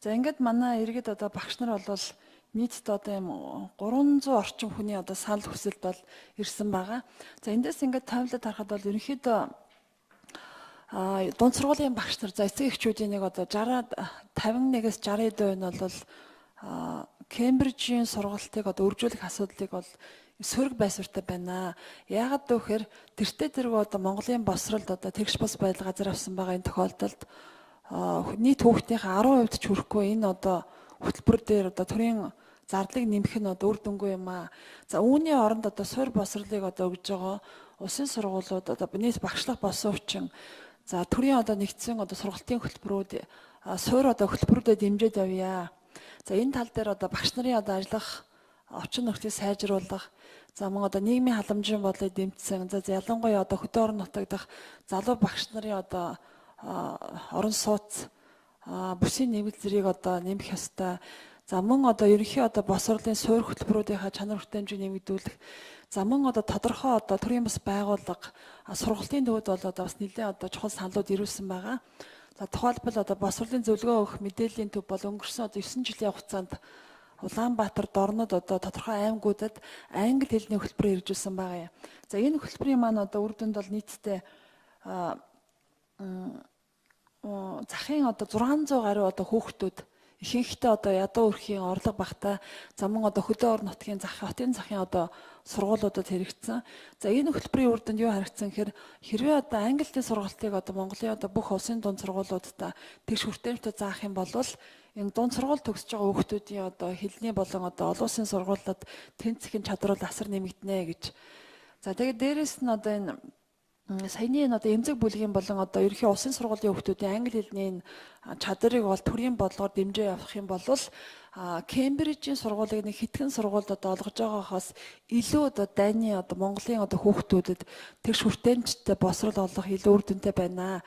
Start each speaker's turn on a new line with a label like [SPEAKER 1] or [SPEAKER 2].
[SPEAKER 1] За ингээд манай иргэд одоо багш нар бол нийтдээ одоо юм 300 орчим хүний одоо санал хүсэлт бол ирсэн байгаа. За эндээс ингээд таймлаад харахад бол ерөнхийдөө дунд сургуулийн багш нар за эцэг эхчүүдийн нэг одоо 51-ээс 60% нь бол Кембрижийн сургалтыг одоо үржүүлэх асуудлыг бол сөрөг байсвартай байна. Яагаад гэвэл тэртээ тэргүй одоо Монголын босролд одоо тэгш бос байдал газар авсан байгаа энэ тохиолдолд нийт хүүхдийнхээ 10% ч хүрэхгүй энэ одоо хөтөлбөр дээр одоо төрийн зардлыг нэмэх нь одоо үр дүнгүй юм аа. За үүний оронд одоо суур босролыг одоо өгж байгаа улсын сургуулиуд одоо нийт багшлах болсон хүчин за төрийн одоо нэгдсэн одоо сургалтын хөтөлбөрүүд суур одоо хөтөлбөрүүдэд дэмжиж явъя. За энэ тал дээр одоо багш нарын одоо ажиллах орчин нөхцөлийг сайжруулах за мөн одоо нийгмийн халамжийн бодлыг дэмжсэн за ялангуяа одоо хөдөө орон нутагдах залуу багш нарын одоо орон сууц бүсийн нэмэлт зэрийг одоо нэмэх ёстой. За мөн одоо ерөнхий одоо босрлын суур хөтөлбөрүүдийнхаа чанар хүртээмжийг нэмэгдүүлэх. За мөн одоо тодорхой одоо төрийн бас байгууллага сургалтын төвд бол одоо бас нэлээд одоо чухал саналууд ирүүлсэн байгаа. За тухайлбал одоо босрлын зөвлөгөө өгөх мэдээллийн төв бол өнгөрсөн одоо 9 жилийн хугацаанд Улаанбаатар дорнод одоо тодорхой аймагуудад англи хэлний хөтөлбөр хэрэгжүүлсэн байгаа юм. За энэ хөтөлбөрийн маань одоо үр дүнд бол нийтдээ захын одоо 600 гаруй одоо хүүхдүүд ихэнхдээ одоо ядуу өрхийн орлого багтаа за мөн одоо хөдөө орон нутгийн хотын захын одоо сургуулиудад хэрэгжсэн. За энэ хөтөлбөрийн үр дүнд юу харагдсан гэхээр хэрвээ одоо англи хэлний сургалтыг одоо Монголын одоо бүх улсын дунд сургуулиудаа тэгш хүртээмжтэй заах юм бол энэ дунд сургууль төгсөж байгаа хүүхдүүдийн одоо хэлний болон одоо олон улсын сургуулиуд тэнцэх чадвар бол асар нэмэгдэнэ гэж. За тэгээд дээрэс нь одоо энэ саяны энэ одоо эмзэг бүлгийн болон одоо ерөнхий улсын сургуулийн хүүхдүүдийн англи хэлний чадварыг бол төрийн бодлогоор дэмжиж явах юм бол Кембрижийн сургуулийг нэг хэдхэн сургуульд одоо олгож байгаагаас илүү одоо дайны одоо Монголын одоо хүүхдүүдэд тэгш хүртээмжтэй босрол олох илүү үр дүнтэй байна.